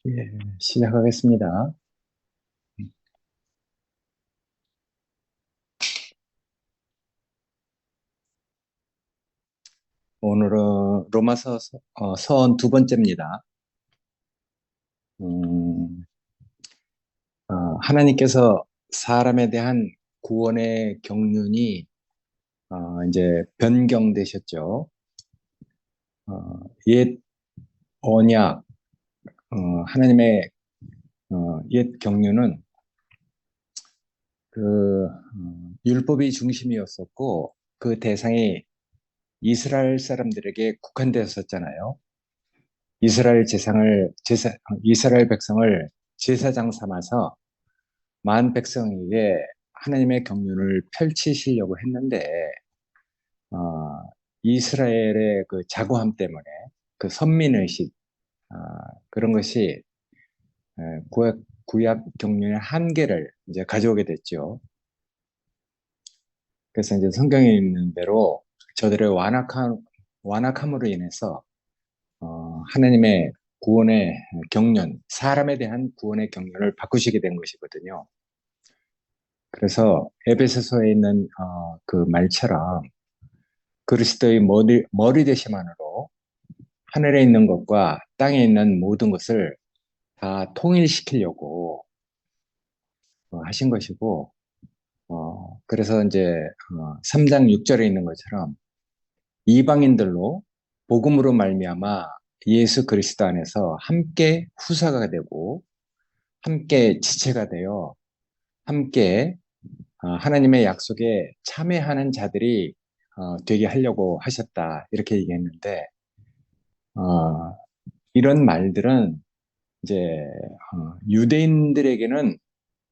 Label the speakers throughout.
Speaker 1: 예, 시작하겠습니다. 오늘은 로마서 서원 두 번째입니다. 음, 하나님께서 사람에 대한 구원의 경륜이 이제 변경되셨죠. 옛 언약, 하나님의 옛 경륜은 율법이 중심이었었고 그 대상이 이스라엘 사람들에게 국한되었었잖아요. 이스라엘 백성을 제사장 삼아서 만 백성에게 하나님의 경륜을 펼치시려고 했는데, 어, 이스라엘의 그 자고함 때문에 그 선민의식, 어, 그런 것이 구약 경륜의 한계를 이제 가져오게 됐죠. 그래서 이제 성경에 있는 대로 저들의 완악함으로 인해서 하나님의 구원의 경륜, 사람에 대한 구원의 경륜을 바꾸시게 된 것이거든요. 그래서 에베소서에 있는 그 말처럼 그리스도의 머리 되심만으로 하늘에 있는 것과 땅에 있는 모든 것을 다 통일시키려고 하신 것이고, 그래서 이제 3장 6절에 있는 것처럼 이방인들로 복음으로 말미암아 예수 그리스도 안에서 함께 후사가 되고 함께 지체가 되어 함께 하나님의 약속에 참여하는 자들이 되게 하려고 하셨다, 이렇게 얘기했는데, 어, 이런 말들은 이제 유대인들에게는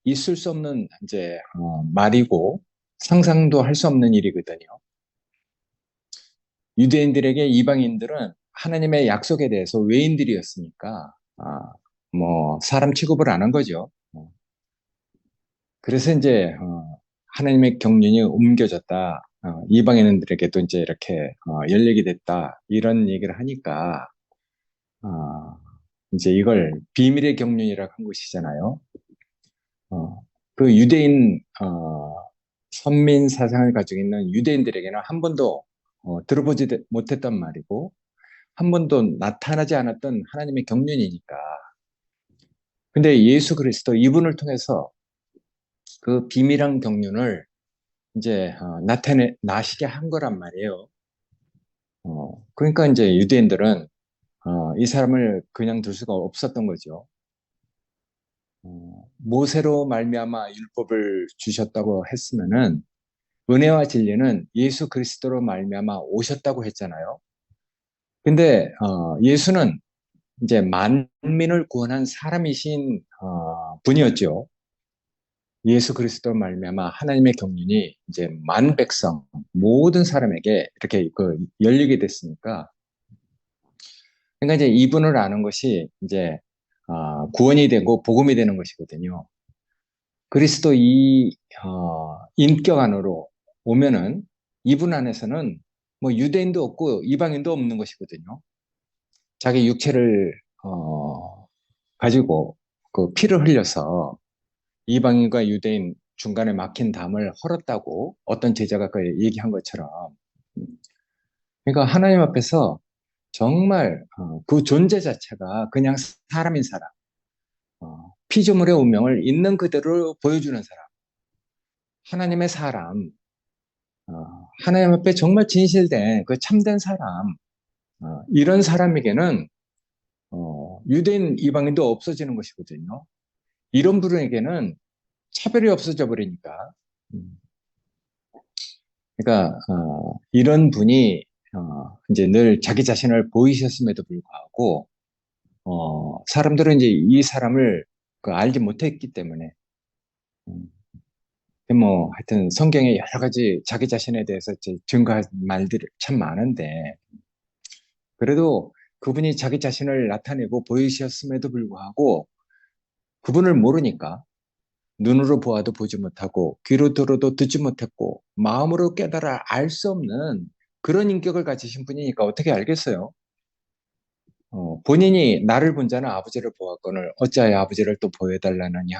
Speaker 1: 있을 수 없는 이제 말이고 상상도 할 수 없는 일이거든요. 유대인들에게 이방인들은 하나님의 약속에 대해서 외인들이었으니까 뭐 사람 취급을 안 한 거죠. 그래서 이제 하나님의 경륜이 옮겨졌다. 이방인들에게도 이제 이렇게 열리게 됐다. 이런 얘기를 하니까 어, 이제 이걸 비밀의 경륜이라고 한 것이잖아요. 어, 그 유대인 선민 사상을 가지고 있는 유대인들에게는 한 번도 들어보지 못했던 말이고 한 번도 나타나지 않았던 하나님의 경륜이니까. 근데 예수 그리스도 이분을 통해서 그 비밀한 경륜을 이제 나시게 한 거란 말이에요. 그러니까 이제 유대인들은 이 사람을 그냥 둘 수가 없었던 거죠. 모세로 말미암아 율법을 주셨다고 했으면은 은혜와 진리는 예수 그리스도로 말미암아 오셨다고 했잖아요. 근데 예수는 이제 만민을 구원한 사람이신 분이었죠. 예수 그리스도로 말미암아 하나님의 경륜이 이제 만 백성 모든 사람에게 이렇게 열리게 됐으니까, 그러니까 이제 이분을 아는 것이 이제 구원이 되고 복음이 되는 것이거든요. 그리스도 이 인격 안으로 오면은 이분 안에서는 뭐 유대인도 없고 이방인도 없는 것이거든요. 자기 육체를 가지고 그 피를 흘려서 이방인과 유대인 중간에 막힌 담을 헐었다고 어떤 제자가 그 얘기한 것처럼, 그러니까 하나님 앞에서 정말 그 존재 자체가 그냥 사람인 사람, 피조물의 운명을 있는 그대로 보여주는 사람, 하나님의 사람, 하나님 앞에 정말 진실된 그 참된 사람, 이런 사람에게는 유대인 이방인도 없어지는 것이거든요. 이런 분에게는 차별이 없어져 버리니까. 음, 그러니까 이런 분이 이제 늘 자기 자신을 보이셨음에도 불구하고 사람들은 이제 이 사람을 알지 못했기 때문에, 음, 뭐 하여튼 성경에 여러 가지 자기 자신에 대해서 이제 증거한 말들이 참 많은데, 그래도 그분이 자기 자신을 나타내고 보이셨음에도 불구하고 그분을 모르니까 눈으로 보아도 보지 못하고 귀로 들어도 듣지 못했고 마음으로 깨달아 알 수 없는 그런 인격을 가지신 분이니까 어떻게 알겠어요? 본인이 나를 본 자는 아버지를 보았거늘 어찌하여 아버지를 또 보여달라느냐.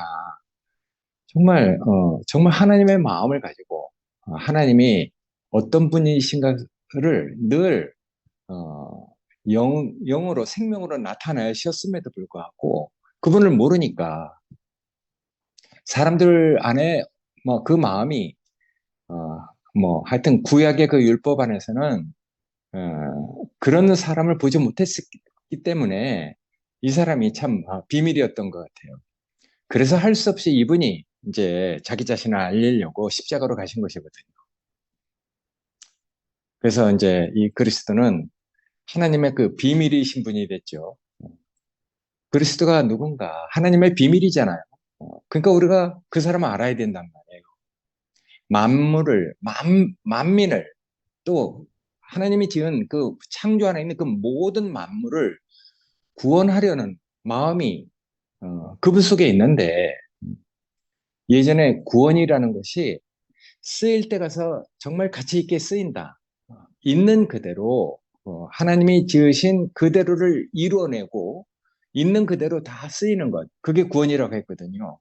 Speaker 1: 정말 하나님의 마음을 가지고 하나님이 어떤 분이신가를 늘 어, 영으로 생명으로 나타나셨음에도 불구하고 그분을 모르니까 사람들 안에 뭐 그 마음이 어, 뭐 하여튼 구약의 그 율법 안에서는 그런 사람을 보지 못했기 때문에 이 사람이 참 비밀이었던 것 같아요. 그래서 할 수 없이 이분이 이제 자기 자신을 알리려고 십자가로 가신 것이거든요. 그래서 이제 이 그리스도는 하나님의 그 비밀이신 분이 됐죠. 그리스도가 누군가 하나님의 비밀이잖아요. 그러니까 우리가 그 사람을 알아야 된단 말이에요. 만민을 또 하나님이 지은 그 창조 안에 있는 그 모든 만물을 구원하려는 마음이 그분 속에 있는데 예전에 구원이라는 것이 쓰일 때 가서 정말 가치 있게 쓰인다. 있는 그대로 하나님이 지으신 그대로를 이루어내고 있는 그대로 다 쓰이는 것. 그게 구원이라고 했거든요.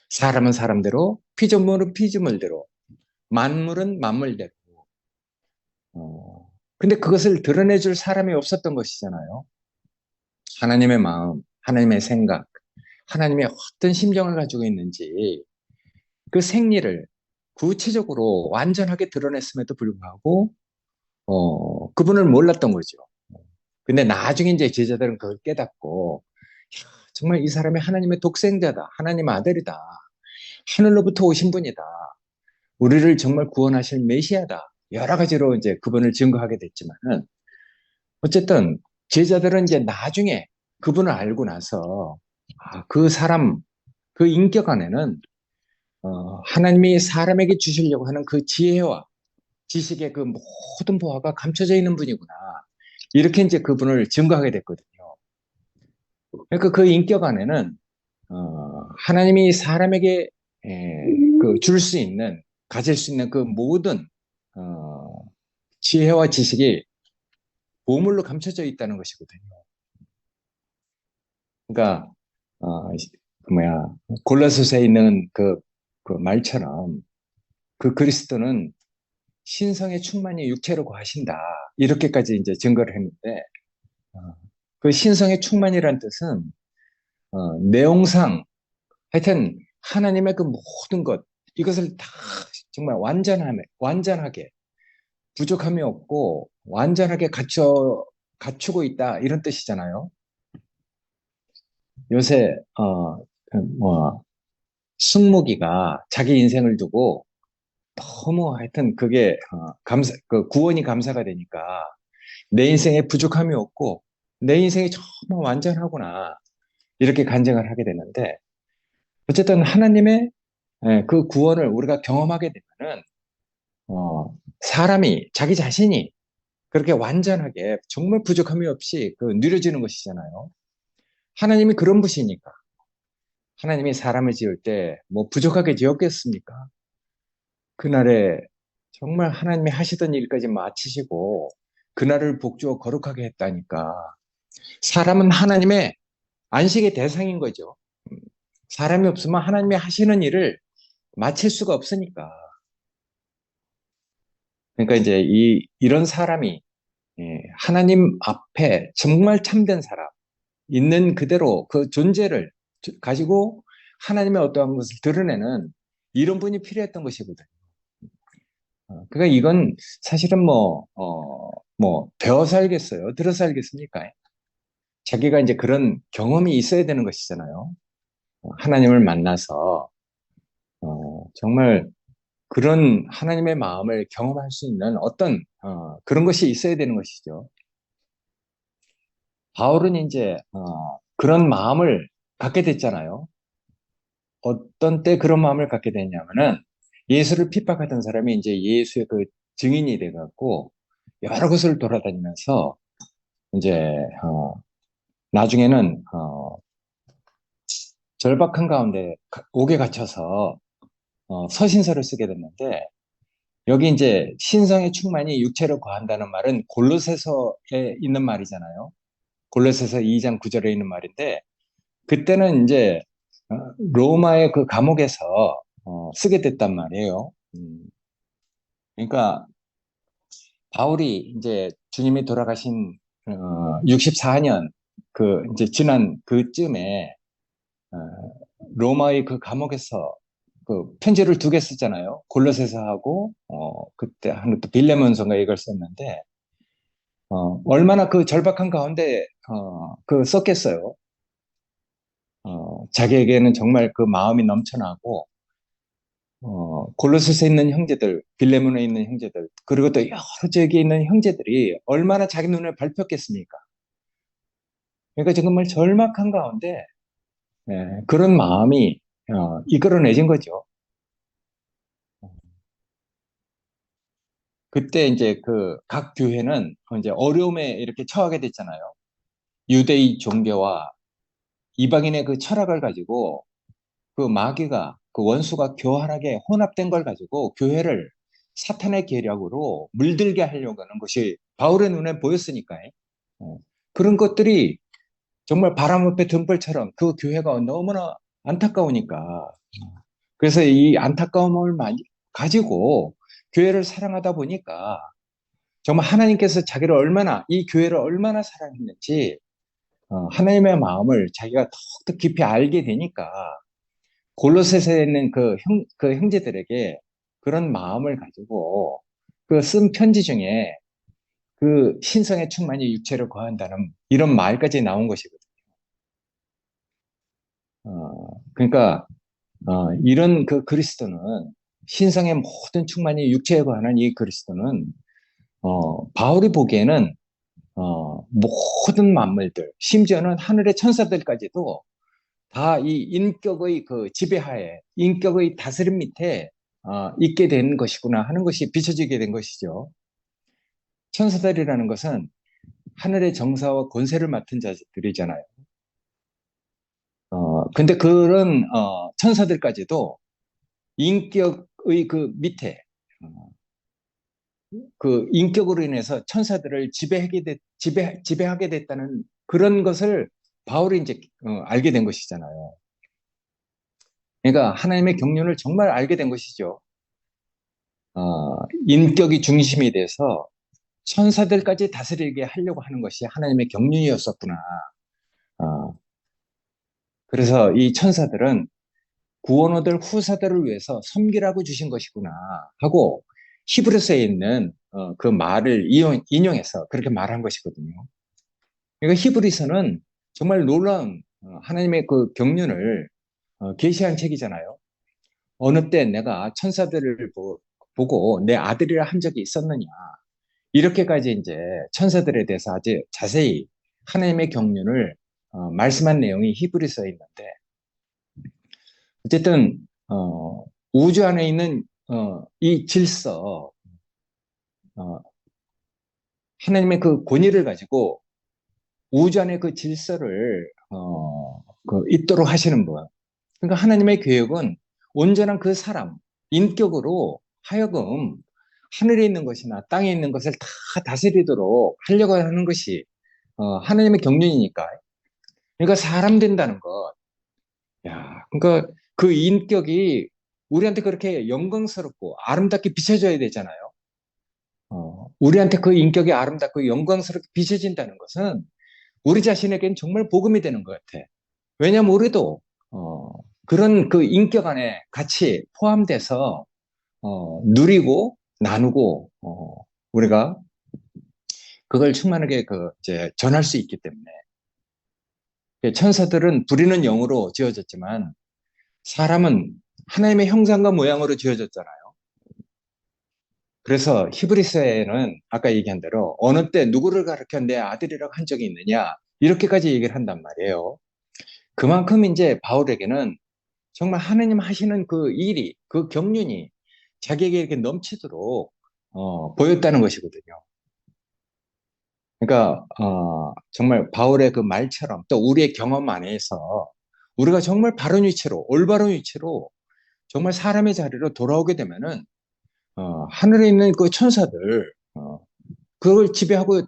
Speaker 1: 사람은 사람대로, 피조물은 피조물대로, 만물은 만물대로. 근데 그것을 드러내줄 사람이 없었던 것이잖아요. 하나님의 마음, 하나님의 생각, 하나님의 어떤 심정을 가지고 있는지 그 생리를 구체적으로 완전하게 드러냈음에도 불구하고 그분을 몰랐던 거죠. 근데 나중에 이제 제자들은 그걸 깨닫고 야, 정말 이 사람이 하나님의 독생자다. 하나님의 아들이다. 하늘로부터 오신 분이다. 우리를 정말 구원하실 메시아다. 여러 가지로 이제 그분을 증거하게 됐지만은 어쨌든 제자들은 이제 나중에 그분을 알고 나서 그 사람 그 인격 안에는 하나님이 사람에게 주시려고 하는 그 지혜와 지식의 그 모든 보화가 감춰져 있는 분이구나. 이렇게 이제 그분을 증거하게 됐거든요. 그러니까 그 인격 안에는 하나님이 사람에게 그 줄 수 있는 가질 수 있는 그 모든 어, 지혜와 지식이 보물로 감춰져 있다는 것이거든요. 그러니까 그 뭐야 골로새서에 있는 그 말처럼 그 그리스도는 신성의 충만이 육체로 거하신다. 이렇게까지 이제 증거를 했는데 어, 그 신성의 충만이라는 뜻은 내용상 하여튼 하나님의 그 모든 것 이것을 다 정말 완전하게 부족함이 없고 완전하게 갖추고 있다 이런 뜻이잖아요. 요새 뭐 승무기가 자기 인생을 두고 너무 하여튼 그게 그 구원이 감사가 되니까 내 인생에 부족함이 없고 내 인생이 정말 완전하구나 이렇게 간증을 하게 되는데 어쨌든 하나님의 그 구원을 우리가 경험하게 되면은 사람이 자기 자신이 그렇게 완전하게 정말 부족함이 없이 그 누려지는 것이잖아요. 하나님이 그런 분이니까 하나님이 사람을 지을 때 뭐 부족하게 지었겠습니까? 그날에 정말 하나님이 하시던 일까지 마치시고 그날을 복주어 거룩하게 했다니까 사람은 하나님의 안식의 대상인 거죠. 사람이 없으면 하나님이 하시는 일을 마칠 수가 없으니까. 그러니까 이제 이런 사람이 하나님 앞에 정말 참된 사람, 있는 그대로 그 존재를 가지고 하나님의 어떠한 것을 드러내는 이런 분이 필요했던 것이거든요. 그러니까 이건 사실은 뭐, 배워 살겠어요? 들어 살겠습니까? 자기가 이제 그런 경험이 있어야 되는 것이잖아요. 하나님을 만나서, 정말 그런 하나님의 마음을 경험할 수 있는 어떤, 그런 것이 있어야 되는 것이죠. 바울은 이제, 그런 마음을 갖게 됐잖아요. 어떤 때 그런 마음을 갖게 됐냐면은 예수를 핍박하던 사람이 이제 예수의 그 증인이 돼갖고 여러 곳을 돌아다니면서 이제 나중에는 절박한 가운데 옥에 갇혀서 서신서를 쓰게 됐는데 여기 이제 신성의 충만이 육체로 거한다는 말은 골로새서에 있는 말이잖아요. 골로새서 2장 9절에 있는 말인데, 그때는 이제 어, 로마의 그 감옥에서 쓰게 됐단 말이에요. 그러니까 바울이 이제 주님이 돌아가신 64년 그 이제 지난 그쯤에 어, 로마의 그 감옥에서 그 편지를 두 개 썼잖아요. 골로새서하고 그때 하는 또 빌레몬서인가 이걸 썼는데 얼마나 그 절박한 가운데 그 썼겠어요. 자기에게는 정말 그 마음이 넘쳐나고 골로새서에 있는 형제들, 빌레몬에 있는 형제들, 그리고 또 여러 지역에 있는 형제들이 얼마나 자기 눈에 밟혔겠습니까? 그러니까 정말 절박한 가운데 그런 마음이 이끌어내진 거죠. 그때 이제 그 각 교회는 이제 어려움에 이렇게 처하게 됐잖아요. 유대의 종교와 이방인의 그 철학을 가지고 그 마귀가 그 원수가 교활하게 혼합된 걸 가지고 교회를 사탄의 계략으로 물들게 하려고 하는 것이 바울의 눈에 보였으니까요. 어, 그런 것들이 정말 바람 앞에 등불처럼 그 교회가 너무나 안타까우니까 그래서 이 안타까움을 가지고 교회를 사랑하다 보니까 정말 하나님께서 자기를 얼마나 이 교회를 얼마나 사랑했는지 하나님의 마음을 자기가 더욱더 깊이 알게 되니까 골로새서에 있는 그 형제들에게 그런 마음을 가지고 그 쓴 편지 중에 그 신성의 충만이 육체를 거한다는 이런 말까지 나온 것이거든요. 그러니까 이런 그 그리스도는 신성의 모든 충만이 육체에 거하는 이 그리스도는 바울이 보기에는 모든 만물들 심지어는 하늘의 천사들까지도 다 이 인격의 그 지배하에 인격의 다스림 밑에 있게 된 것이구나 하는 것이 비춰지게 된 것이죠. 천사들이라는 것은 하늘의 정사와 권세를 맡은 자들이잖아요. 근데 그런 천사들까지도 인격의 그 밑에 그 인격으로 인해서 천사들을 지배하게 됐다는 그런 것을 바울이 이제 알게 된 것이잖아요. 그러니까 하나님의 경륜을 정말 알게 된 것이죠. 인격이 중심이 돼서 천사들까지 다스리게 하려고 하는 것이 하나님의 경륜이었었구나. 어, 그래서 이 천사들은 구원 얻을 후사들을 위해서 섬기라고 주신 것이구나 하고 히브리서에 있는 그 말을 인용해서 그렇게 말한 것이거든요. 그러니까 히브리서는 정말 놀라운 하나님의 그 경륜을 계시한 책이잖아요. 어느 때 내가 천사들을 보고 내 아들이라 한 적이 있었느냐. 이렇게까지 이제 천사들에 대해서 아주 자세히 하나님의 경륜을 말씀한 내용이 히브리서에 있는데 어쨌든 우주 안에 있는 이 질서, 어, 하나님의 그 권위를 가지고 우주 안의 그 질서를 있도록 하시는 분. 그러니까 하나님의 계획은 온전한 그 사람, 인격으로 하여금 하늘에 있는 것이나 땅에 있는 것을 다 다스리도록 하려고 하는 것이 하나님의 경륜이니까. 그러니까 사람 된다는 것. 야, 그러니까 그 인격이 우리한테 그렇게 영광스럽고 아름답게 비춰져야 되잖아요. 우리한테 그 인격이 아름답고 영광스럽게 비춰진다는 것은 우리 자신에겐 정말 복음이 되는 것 같아. 왜냐하면 우리도 그런 그 인격 안에 같이 포함돼서 누리고 나누고 우리가 그걸 충만하게 그 이제 전할 수 있기 때문에 천사들은 부리는 영으로 지어졌지만 사람은 하나님의 형상과 모양으로 지어졌잖아요. 그래서 히브리서에는 아까 얘기한 대로 어느 때 누구를 가르쳐 내 아들이라고 한 적이 있느냐 이렇게까지 얘기를 한단 말이에요. 그만큼 이제 바울에게는 정말 하나님 하시는 그 일이 그 경륜이 자기에게 이렇게 넘치도록 보였다는 것이거든요. 그러니까 정말 바울의 그 말처럼 또 우리의 경험 안에서 우리가 정말 바른 위치로 올바른 위치로 정말 사람의 자리로 돌아오게 되면은 하늘에 있는 그 천사들 그걸 지배하고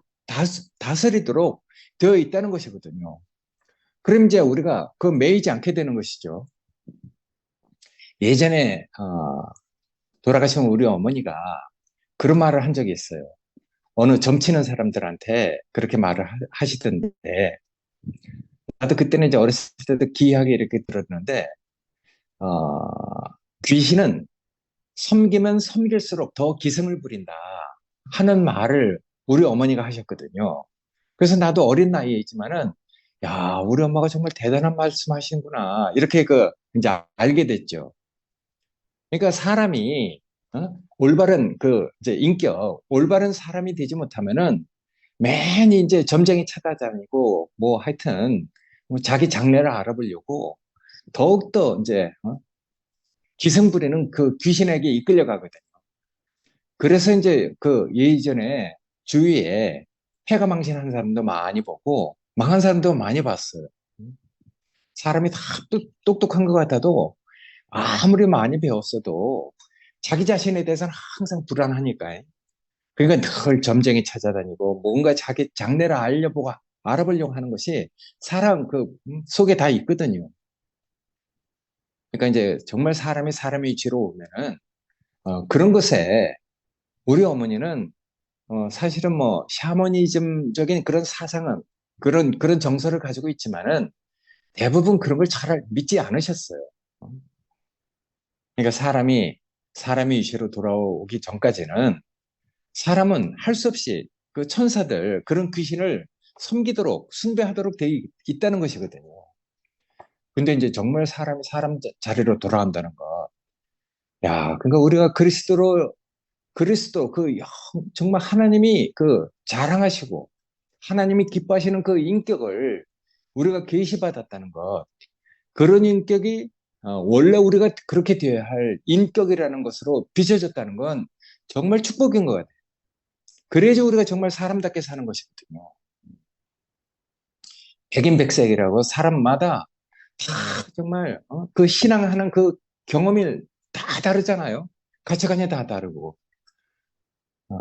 Speaker 1: 다스리도록 되어 있다는 것이거든요. 그럼 이제 우리가 그 매이지 않게 되는 것이죠. 예전에 돌아가신 우리 어머니가 그런 말을 한 적이 있어요. 어느 점치는 사람들한테 그렇게 말을 하시던데, 나도 그때는 이제 어렸을 때도 기이하게 이렇게 들었는데, 어, 귀신은 섬기면 섬길수록 더 기승을 부린다 하는 말을 우리 어머니가 하셨거든요. 그래서 나도 어린 나이에 있지만은, 야, 우리 엄마가 정말 대단한 말씀 하시는구나. 이렇게 이제 알게 됐죠. 그러니까 사람이, 올바른 이제 올바른 사람이 되지 못하면은 맨 이제 점쟁이 찾아다니고, 뭐 하여튼, 뭐 자기 장래를 알아보려고 더욱더 이제, 기승부리는 그 귀신에게 이끌려 가거든요. 그래서 이제 예전에 주위에 패가 망신한 사람도 많이 보고, 망한 사람도 많이 봤어요. 사람이 다 똑똑한 것 같아도 아무리 많이 배웠어도 자기 자신에 대해서는 항상 불안하니까. 그러니까 늘 점쟁이 찾아다니고 뭔가 자기 장래를 알아보려고 하는 것이 사람 속에 다 있거든요. 그러니까 이제 정말 사람이 사람의 위치로 오면은 그런 것에 우리 어머니는 사실은 뭐 샤머니즘적인 그런 사상은 그런 정서를 가지고 있지만은 대부분 그런 걸 잘 믿지 않으셨어요. 그러니까 사람이 위치로 돌아오기 전까지는 사람은 할 수 없이 그 천사들 그런 귀신을 섬기도록 숭배하도록 돼 있다는 것이거든요. 근데 이제 정말 사람이 사람 자리로 돌아온다는 것. 야, 그러니까 우리가 그리스도 정말 하나님이 자랑하시고 하나님이 기뻐하시는 그 인격을 우리가 계시받았다는 것. 그런 인격이 원래 우리가 그렇게 되어야 할 인격이라는 것으로 빚어졌다는 건 정말 축복인 것 같아요. 그래야지 우리가 정말 사람답게 사는 것이거든요. 백인백색이라고 사람마다 다 정말 그 신앙하는 그 경험이 다 다르잖아요. 가치관이 다 다르고. 어,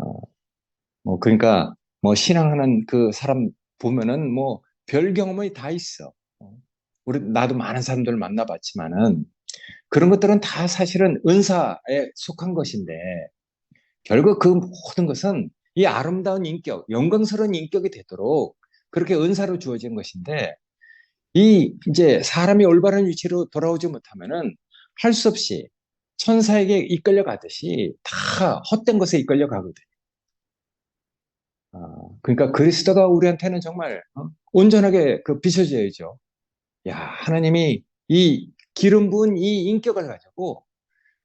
Speaker 1: 뭐 그러니까 뭐 신앙하는 그 사람 보면은 뭐 별 경험이 다 있어. 나도 많은 사람들을 만나봤지만은 그런 것들은 다 사실은 은사에 속한 것인데 결국 그 모든 것은 이 아름다운 인격, 영광스러운 인격이 되도록 그렇게 은사로 주어진 것인데 이제 사람이 올바른 위치로 돌아오지 못하면은 할 수 없이 천사에게 이끌려 가듯이 다 헛된 것에 이끌려 가거든요. 그러니까 그리스도가 우리한테는 정말 온전하게 비춰져야죠. 야, 하나님이 이 기름 부은 이 인격을 가지고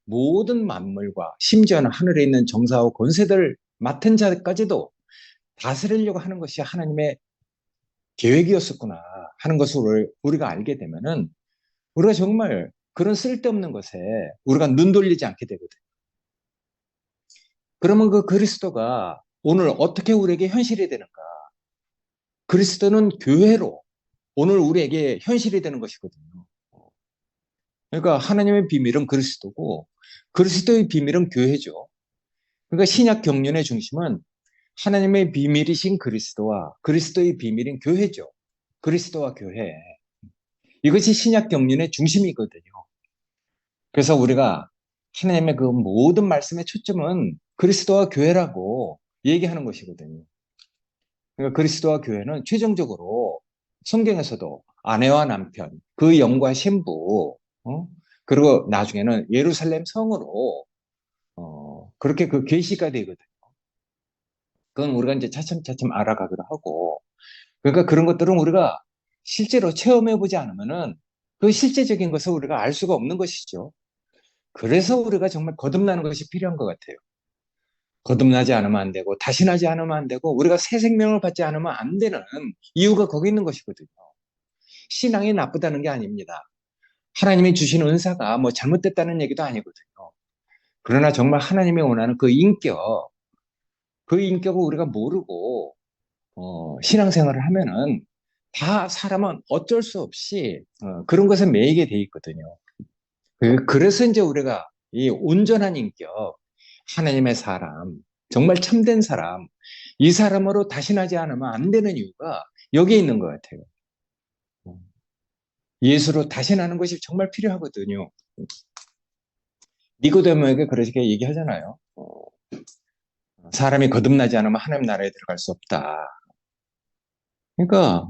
Speaker 1: 모든 만물과 심지어는 하늘에 있는 정사와 권세들 맡은 자까지도 다스리려고 하는 것이 하나님의 계획이었었구나 하는 것을 우리가 알게 되면은 우리가 정말 그런 쓸데없는 것에 우리가 눈 돌리지 않게 되거든요. 그러면 그 그리스도가 오늘 어떻게 우리에게 현실이 되는가? 그리스도는 교회로 오늘 우리에게 현실이 되는 것이거든요. 그러니까 하나님의 비밀은 그리스도고 그리스도의 비밀은 교회죠. 그러니까 신약 경륜의 중심은 하나님의 비밀이신 그리스도와 그리스도의 비밀인 교회죠. 그리스도와 교회. 이것이 신약 경륜의 중심이거든요. 그래서 우리가 하나님의 그 모든 말씀의 초점은 그리스도와 교회라고 얘기하는 것이거든요. 그러니까 그리스도와 교회는 최종적으로 성경에서도 아내와 남편, 그 영과 신부, 그리고 나중에는 예루살렘 성으로 그렇게 계시가 되거든요. 그건 우리가 이제 차츰차츰 알아가기도 하고, 그러니까 그런 것들은 우리가 실제로 체험해 보지 않으면은 그 실제적인 것을 우리가 알 수가 없는 것이죠. 그래서 우리가 정말 거듭나는 것이 필요한 것 같아요. 거듭나지 않으면 안 되고, 다시 나지 않으면 안 되고, 우리가 새 생명을 받지 않으면 안 되는 이유가 거기 있는 것이거든요. 신앙이 나쁘다는 게 아닙니다. 하나님이 주신 은사가 뭐 잘못됐다는 얘기도 아니거든요. 그러나 정말 하나님이 원하는 그 인격을 우리가 모르고 신앙생활을 하면은 다 사람은 어쩔 수 없이 그런 것에 매이게 돼 있거든요. 그래서 이제 우리가 이 온전한 인격, 하나님의 사람, 정말 참된 사람, 이 사람으로 다시 나지 않으면 안 되는 이유가 여기에 있는 것 같아요. 예수로 다시 나는 것이 정말 필요하거든요. 니고데모에게 그렇게 얘기하잖아요. 사람이 거듭나지 않으면 하나님 나라에 들어갈 수 없다. 그러니까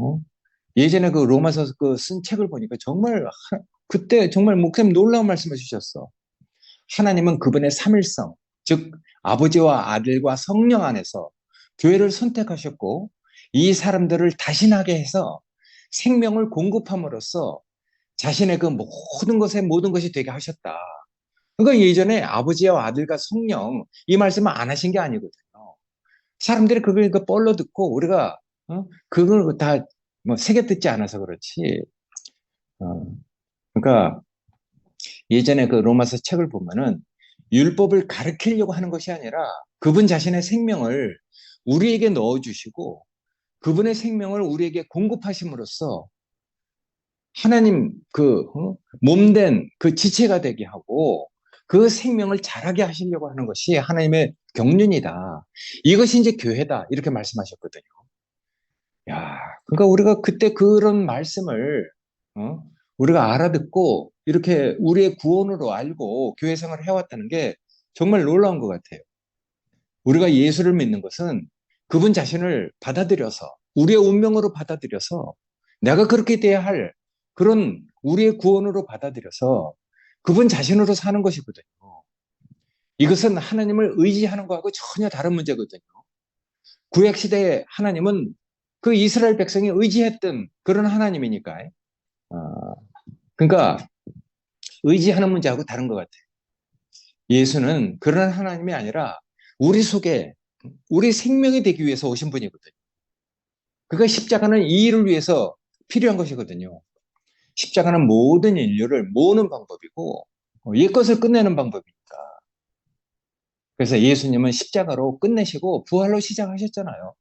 Speaker 1: 예전에 그 로마서 그 쓴 책을 보니까 정말 그때 정말 목사님 놀라운 말씀을 주셨어. 하나님은 그분의 삼일성, 즉 아버지와 아들과 성령 안에서 교회를 선택하셨고 이 사람들을 다시 나게 해서 생명을 공급함으로써 자신의 그 모든 것에 모든 것이 되게 하셨다. 그러니까 예전에 아버지와 아들과 성령 이 말씀을 안 하신 게 아니거든요. 사람들이 그걸 그 뻘로 듣고 우리가 그걸 다 뭐 새겨 듣지 않아서 그렇지. 어, 그러니까 예전에 그 로마서 책을 보면은 율법을 가르치려고 하는 것이 아니라 그분 자신의 생명을 우리에게 넣어주시고 그분의 생명을 우리에게 공급하심으로써 하나님 그 몸된 그 지체가 되게 하고 그 생명을 자라게 하시려고 하는 것이 하나님의 경륜이다. 이것이 이제 교회다. 이렇게 말씀하셨거든요. 야, 그러니까 우리가 그때 그런 말씀을 어? 우리가 알아듣고 이렇게 우리의 구원으로 알고 교회 생활을 해왔다는 게 정말 놀라운 것 같아요. 우리가 예수를 믿는 것은 그분 자신을 받아들여서 우리의 운명으로 받아들여서 내가 그렇게 돼야 할 그런 우리의 구원으로 받아들여서 그분 자신으로 사는 것이거든요. 이것은 하나님을 의지하는 것하고 전혀 다른 문제거든요. 구약시대에 하나님은 그 이스라엘 백성이 의지했던 그런 하나님이니까. 어, 그러니까 의지하는 문제하고 다른 것 같아요. 예수는 그런 하나님이 아니라 우리 속에 우리 생명이 되기 위해서 오신 분이거든요. 그러니까 십자가는 이 일을 위해서 필요한 것이거든요. 십자가는 모든 인류를 모으는 방법이고 옛것을 끝내는 방법이니까. 그래서 예수님은 십자가로 끝내시고 부활로 시작하셨잖아요.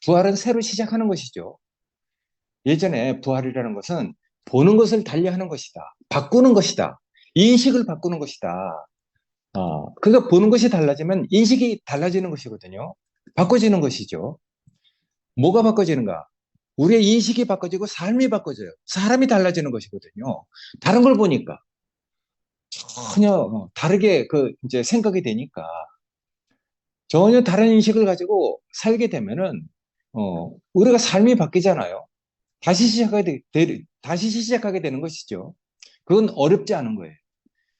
Speaker 1: 부활은 새로 시작하는 것이죠. 예전에 부활이라는 것은 보는 것을 달리하는 것이다. 바꾸는 것이다. 인식을 바꾸는 것이다. 그러니까 보는 것이 달라지면 인식이 달라지는 것이거든요. 바꿔지는 것이죠. 뭐가 바꿔지는가? 우리의 인식이 바꿔지고 삶이 바꿔져요. 사람이 달라지는 것이거든요. 다른 걸 보니까 전혀 다르게 그 이제 생각이 되니까 전혀 다른 인식을 가지고 살게 되면은 우리가 삶이 바뀌잖아요. 다시 시작하게 되는 것이죠. 그건 어렵지 않은 거예요.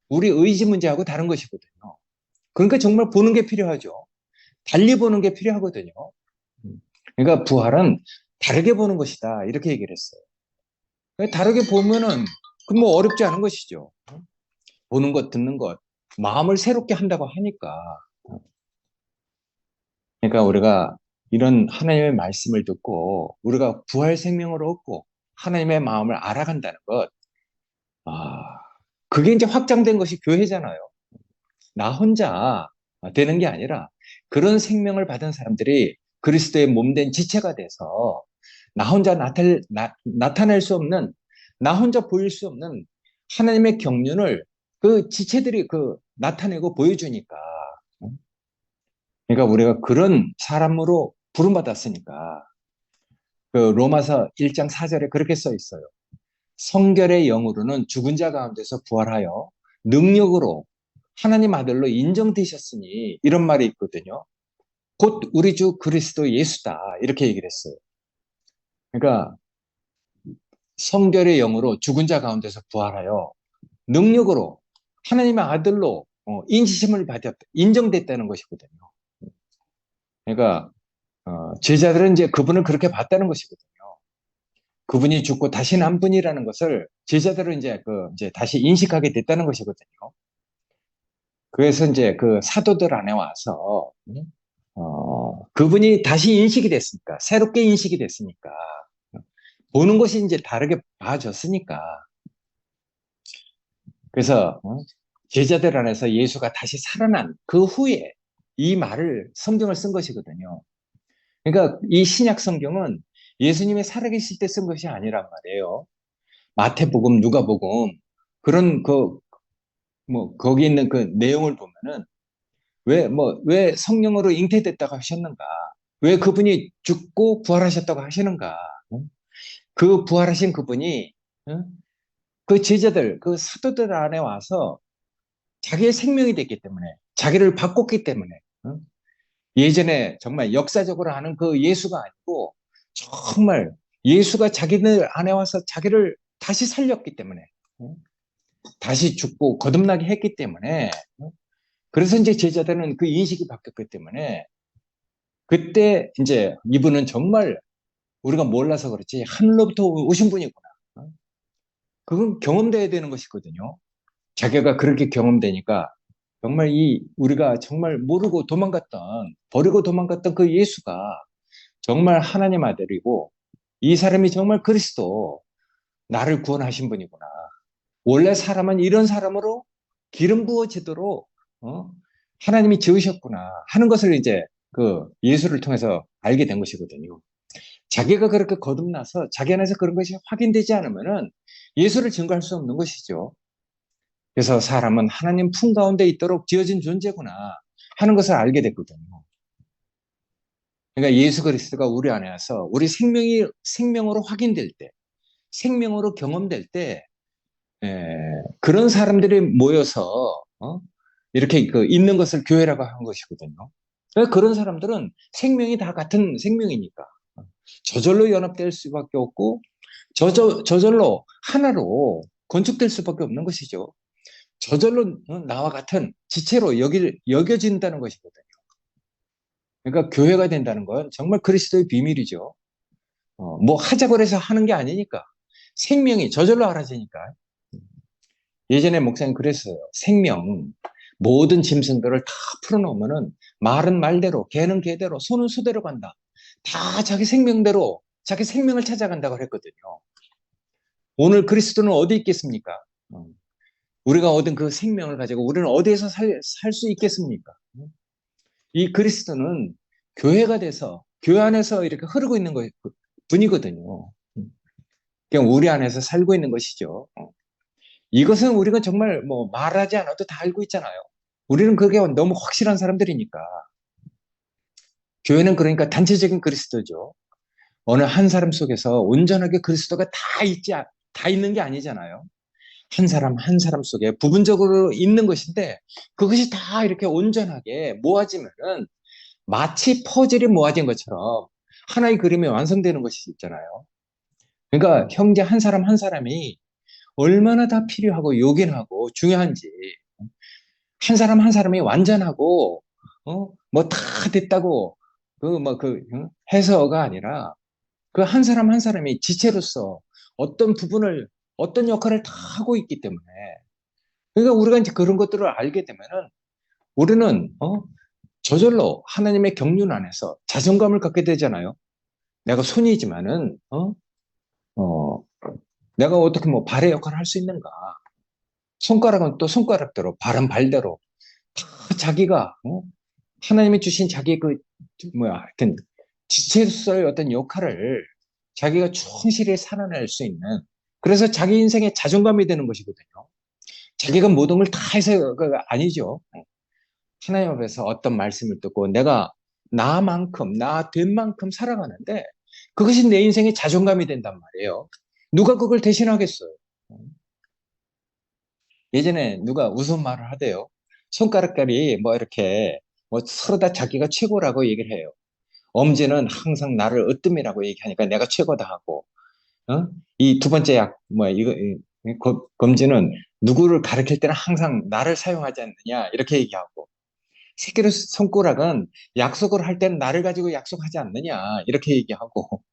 Speaker 1: 우리 의지 문제하고 다른 것이거든요. 그러니까 정말 보는 게 필요하죠. 달리 보는 게 필요하거든요. 그러니까 부활은 다르게 보는 것이다. 이렇게 얘기를 했어요. 다르게 보면은 그 뭐 어렵지 않은 것이죠. 보는 것, 듣는 것, 마음을 새롭게 한다고 하니까. 그러니까 우리가 이런 하나님의 말씀을 듣고 우리가 부활 생명을 얻고 하나님의 마음을 알아간다는 것, 아, 그게 이제 확장된 것이 교회잖아요. 나 혼자 되는 게 아니라 그런 생명을 받은 사람들이 그리스도의 몸된 지체가 돼서 나 혼자 나타낼 수 없는, 나 혼자 보일 수 없는 하나님의 경륜을 그 지체들이 그 나타내고 보여주니까. 그러니까 우리가 그런 사람으로 부름받았으니까. 그 로마서 1장 4절에 그렇게 써 있어요. 성결의 영으로는 죽은 자 가운데서 부활하여 능력으로 하나님 아들로 인정되셨으니 이런 말이 있거든요. 곧 우리 주 그리스도 예수다. 이렇게 얘기를 했어요. 그러니까 성결의 영으로 죽은 자 가운데서 부활하여 능력으로 하나님의 아들로 인지심을 받았다. 인정됐다는 것이거든요. 그러니까 제자들은 이제 그분을 그렇게 봤다는 것이거든요. 그분이 죽고 다시 난 분이라는 것을 제자들은 이제 다시 인식하게 됐다는 것이거든요. 그래서 이제 그 사도들 안에 와서 그분이 다시 인식이 됐으니까 새롭게 인식이 됐으니까 보는 것이 이제 다르게 봐졌으니까 그래서 제자들 안에서 예수가 다시 살아난 그 후에 이 말을 성경을 쓴 것이거든요. 그러니까 이 신약 성경은 예수님이 살아계실 때 쓴 것이 아니란 말이에요. 마태복음, 누가복음 그런 그 뭐 거기 있는 그 내용을 보면은 왜 성령으로 잉태됐다고 하셨는가? 왜 그분이 죽고 부활하셨다고 하시는가? 그 부활하신 그분이 어? 그 제자들, 그 사도들 안에 와서 자기의 생명이 됐기 때문에, 자기를 바꿨기 때문에, 어? 예전에 정말 역사적으로 하는 그 예수가 아니고 정말 예수가 자기들 안에 와서 자기를 다시 살렸기 때문에, 어? 다시 죽고 거듭나게 했기 때문에, 어? 그래서 이제 제자들은 그 인식이 바뀌었기 때문에 그때 이제 이분은 정말 우리가 몰라서 그렇지 하늘로부터 오신 분이구나. 어? 그건 경험돼야 되는 것이거든요. 자기가 그렇게 경험되니까 정말 이 우리가 정말 모르고 도망갔던 버리고 도망갔던 그 예수가 정말 하나님 아들이고 이 사람이 정말 그리스도 나를 구원하신 분이구나. 원래 사람은 이런 사람으로 기름 부어지도록 하나님이 지으셨구나 하는 것을 이제 그 예수를 통해서 알게 된 것이거든요. 자기가 그렇게 거듭나서 자기 안에서 그런 것이 확인되지 않으면은 예수를 증거할 수 없는 것이죠. 그래서 사람은 하나님 품 가운데 있도록 지어진 존재구나 하는 것을 알게 됐거든요. 그러니까 예수 그리스도가 우리 안에서 우리 생명으로 확인될 때, 생명으로 경험될 때, 그런 사람들이 모여서 이렇게 그 있는 것을 교회라고 한 것이거든요. 그러니까 그런 사람들은 생명이 다 같은 생명이니까 저절로 연합될 수밖에 없고 저절로 하나로 건축될 수밖에 없는 것이죠. 저절로 나와 같은 지체로 여겨진다는 것이거든요. 그러니까 교회가 된다는 건 정말 그리스도의 비밀이죠. 뭐 하자고 해서 하는 게 아니니까. 생명이 저절로 알아지니까. 예전에 목사님 그랬어요. 생명, 모든 짐승들을 다 풀어놓으면은 말은 말대로, 개는 개대로, 소는 소대로 간다. 다 자기 생명대로, 자기 생명을 찾아간다고 했거든요. 오늘 그리스도는 어디 있겠습니까? 우리가 얻은 그 생명을 가지고 우리는 어디에서 살 수 있겠습니까? 이 그리스도는 교회가 돼서 교회 안에서 이렇게 흐르고 있는 분이거든요. 그냥 우리 안에서 살고 있는 것이죠. 이것은 우리가 정말 뭐 말하지 않아도 다 알고 있잖아요. 우리는 그게 너무 확실한 사람들이니까. 교회는 그러니까 단체적인 그리스도죠. 어느 한 사람 속에서 온전하게 그리스도가 다 있는 게 아니잖아요. 한 사람 한 사람 속에 부분적으로 있는 것인데 그것이 다 이렇게 온전하게 모아지면은 마치 퍼즐이 모아진 것처럼 하나의 그림이 완성되는 것이 있잖아요. 그러니까 형제 한 사람 한 사람이 얼마나 다 필요하고 요긴하고 중요한지 한 사람 한 사람이 완전하고 뭐 다 됐다고 해서가 아니라 그 한 사람 한 사람이 지체로서 어떤 부분을 어떤 역할을 다 하고 있기 때문에 그러니까 우리가 이제 그런 것들을 알게 되면은 우리는 저절로 하나님의 경륜 안에서 자존감을 갖게 되잖아요. 내가 손이지만은 어, 내가 어떻게 뭐 발의 역할을 할 수 있는가? 손가락은 또 손가락대로 발은 발대로 다 자기가 하나님이 주신 자기 그 뭐야 하여튼 지체로서의 어떤 역할을 자기가 충실히 살아낼 수 있는 그래서 자기 인생의 자존감이 되는 것이거든요. 자기가 모든 걸 다 해서가 아니죠. 하나님 앞에서 어떤 말씀을 듣고 내가 나만큼 나 된 만큼 살아가는데 그것이 내 인생의 자존감이 된단 말이에요. 누가 그걸 대신하겠어요? 예전에 누가 우스운 말을 하대요. 손가락깔이 뭐 이렇게 뭐 서로 다 자기가 최고라고 얘기를 해요. 엄지는 항상 나를 으뜸이라고 얘기하니까 내가 최고다 하고, 이 두 번째 뭐야, 검지는 누구를 가리킬 때는 항상 나를 사용하지 않느냐, 이렇게 얘기하고, 새끼로 손가락은 약속을 할 때는 나를 가지고 약속하지 않느냐, 이렇게 얘기하고,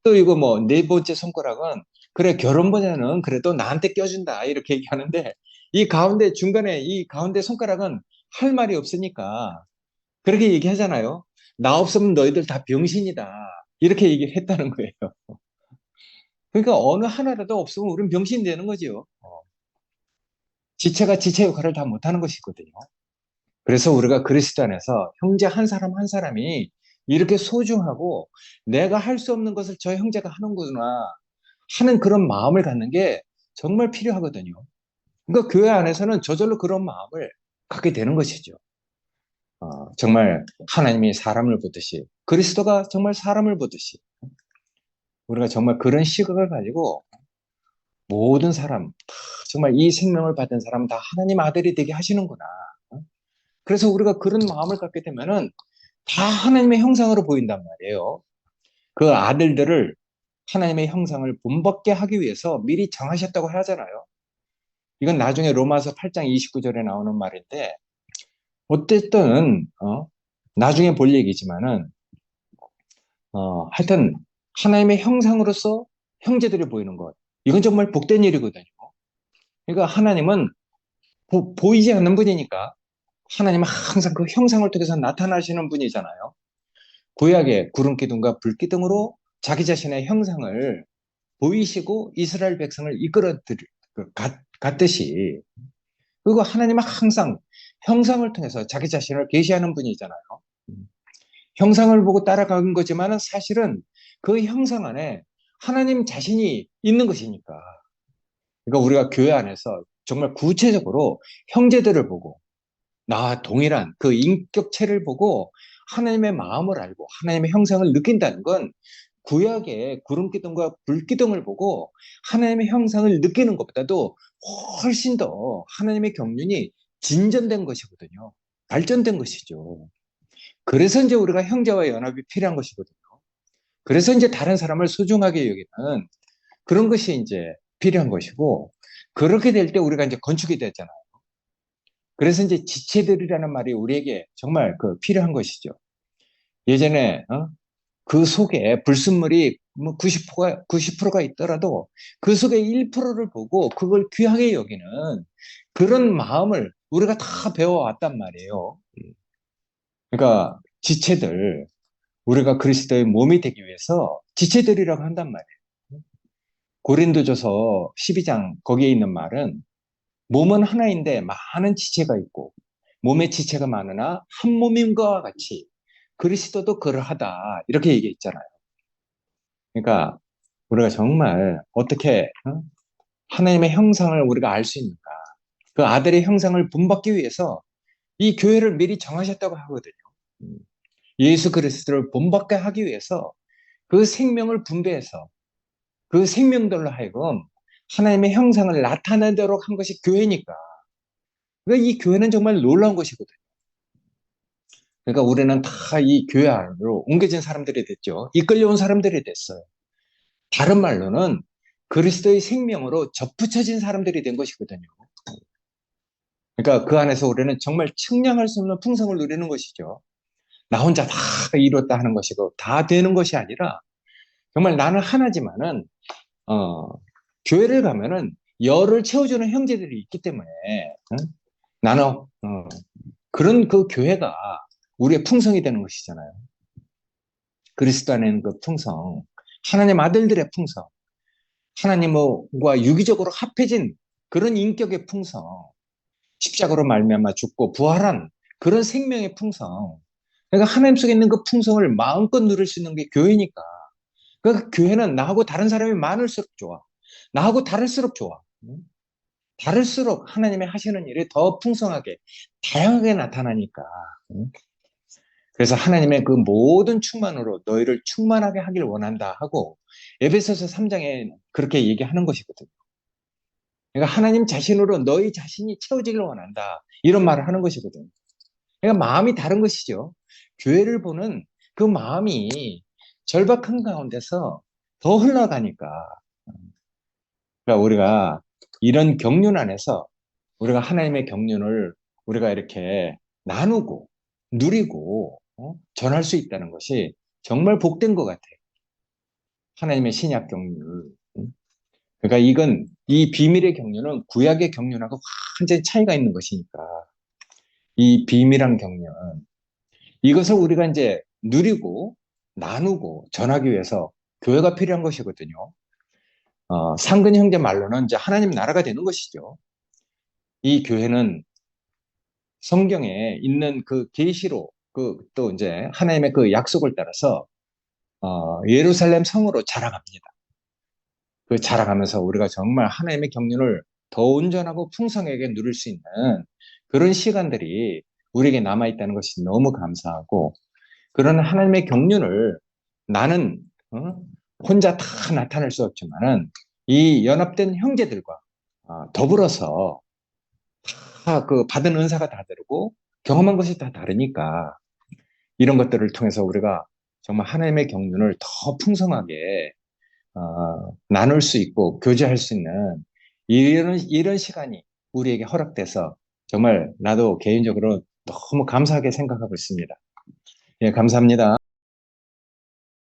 Speaker 1: 또 이거 뭐 네 번째 손가락은 그래 결혼보다는 그래도 나한테 껴준다 이렇게 얘기하는데 이 가운데 중간에 이 가운데 손가락은 할 말이 없으니까 그렇게 얘기하잖아요. 나 없으면 너희들 다 병신이다 이렇게 얘기를 했다는 거예요. 그러니까 어느 하나라도 없으면 우리는 병신이 되는 거죠. 지체가 지체 역할을 다 못하는 것이거든요. 그래서 우리가 그리스도 안에서 형제 한 사람 한 사람이 이렇게 소중하고 내가 할 수 없는 것을 저 형제가 하는구나 하는 그런 마음을 갖는 게 정말 필요하거든요. 그러니까 교회 안에서는 저절로 그런 마음을 갖게 되는 것이죠. 정말 하나님이 사람을 보듯이 그리스도가 정말 사람을 보듯이 우리가 정말 그런 시각을 가지고 모든 사람, 다 정말 이 생명을 받은 사람 다 하나님 아들이 되게 하시는구나. 그래서 우리가 그런 마음을 갖게 되면은 다 하나님의 형상으로 보인단 말이에요. 그 아들들을 하나님의 형상을 본받게 하기 위해서 미리 정하셨다고 하잖아요. 이건 나중에 로마서 8장 29절에 나오는 말인데, 어쨌든, 나중에 볼 얘기지만은, 하여튼, 하나님의 형상으로서 형제들이 보이는 것. 이건 정말 복된 일이거든요. 그러니까 하나님은 보이지 않는 분이니까, 하나님은 항상 그 형상을 통해서 나타나시는 분이잖아요. 구약의 구름 기둥과 불 기둥으로 자기 자신의 형상을 보이시고 이스라엘 백성을 이끌어 갔듯이, 그리고 하나님은 항상 형상을 통해서 자기 자신을 계시하는 분이잖아요. 형상을 보고 따라가는 거지만은 사실은 그 형상 안에 하나님 자신이 있는 것이니까. 그러니까 우리가 교회 안에서 정말 구체적으로 형제들을 보고 나와 동일한 그 인격체를 보고 하나님의 마음을 알고 하나님의 형상을 느낀다는 건 구약의 구름기둥과 불기둥을 보고 하나님의 형상을 느끼는 것보다도 훨씬 더 하나님의 경륜이 진전된 것이거든요. 발전된 것이죠. 그래서 이제 우리가 형제와 연합이 필요한 것이거든요. 그래서 이제 다른 사람을 소중하게 여기는 그런 것이 이제 필요한 것이고, 그렇게 될 때 우리가 이제 건축이 되잖아요. 그래서 이제 지체들이라는 말이 우리에게 정말 그 필요한 것이죠. 예전에 그 속에 불순물이 뭐 90%가 있더라도 그 속에 1%를 보고 그걸 귀하게 여기는 그런 마음을 우리가 다 배워왔단 말이에요. 그러니까 지체들, 우리가 그리스도의 몸이 되기 위해서 지체들이라고 한단 말이에요. 고린도전서 12장 거기에 있는 말은 몸은 하나인데 많은 지체가 있고 몸의 지체가 많으나 한 몸인 것과 같이 그리스도도 그러하다 이렇게 얘기했잖아요. 그러니까 우리가 정말 어떻게 하나님의 형상을 우리가 알 수 있는가? 그 아들의 형상을 본받기 위해서 이 교회를 미리 정하셨다고 하거든요. 음, 예수 그리스도를 본받게 하기 위해서 그 생명을 분배해서 그 생명들로 하여금 하나님의 형상을 나타내도록 한 것이 교회니까. 그러니까 이 교회는 정말 놀라운 것이거든요. 그러니까 우리는 다 이 교회 안으로 옮겨진 사람들이 됐죠. 이끌려온 사람들이 됐어요. 다른 말로는 그리스도의 생명으로 접붙여진 사람들이 된 것이거든요. 그러니까 그 안에서 우리는 정말 측량할 수 없는 풍성을 누리는 것이죠. 나 혼자 다 이뤘다 하는 것이고 다 되는 것이 아니라 정말 나는 하나지만은 어, 교회를 가면은 열을 채워주는 형제들이 있기 때문에 응? 나는 그런 그 교회가 우리의 풍성이 되는 것이잖아요. 그리스도 안에는 그 풍성, 하나님 아들들의 풍성, 하나님과 유기적으로 합해진 그런 인격의 풍성, 십자가로 말미암아 죽고 부활한 그런 생명의 풍성. 그러니까 하나님 속에 있는 그 풍성을 마음껏 누릴 수 있는 게 교회니까. 그러니까 교회는 나하고 다른 사람이 많을수록 좋아. 나하고 다를수록 좋아. 다를수록 하나님의 하시는 일이 더 풍성하게, 다양하게 나타나니까. 그래서 하나님의 그 모든 충만으로 너희를 충만하게 하길 원한다 하고 에베소서 3장에 그렇게 얘기하는 것이거든요. 그러니까 하나님 자신으로 너희 자신이 채워지길 원한다. 이런 말을 하는 것이거든요. 그러니까 마음이 다른 것이죠. 교회를 보는 그 마음이 절박한 가운데서 더 흘러가니까. 그러니까 우리가 이런 경륜 안에서 우리가 하나님의 경륜을 우리가 이렇게 나누고 누리고 전할 수 있다는 것이 정말 복된 것 같아요. 하나님의 신약 경륜. 그러니까 이건 이 비밀의 경륜은 구약의 경륜하고 완전히 차이가 있는 것이니까 이 비밀한 경륜 이것을 우리가 이제 누리고 나누고 전하기 위해서 교회가 필요한 것이거든요. 상근 형제 말로는 이제 하나님 나라가 되는 것이죠. 이 교회는 성경에 있는 그 계시로 그 또 이제 하나님의 그 약속을 따라서 예루살렘 성으로 자라갑니다. 그 자라가면서 우리가 정말 하나님의 경륜을 더 온전하고 풍성하게 누릴 수 있는 그런 시간들이 우리에게 남아 있다는 것이 너무 감사하고 그런 하나님의 경륜을 나는 혼자 다 나타낼 수 없지만은 이 연합된 형제들과 더불어서 다 그 받은 은사가 다 다르고 경험한 것이 다 다르니까 이런 것들을 통해서 우리가 정말 하나님의 경륜을 더 풍성하게 나눌 수 있고 교제할 수 있는 이런 시간이 우리에게 허락돼서 정말 나도 개인적으로 너무 감사하게 생각하고 있습니다. 예, 감사합니다.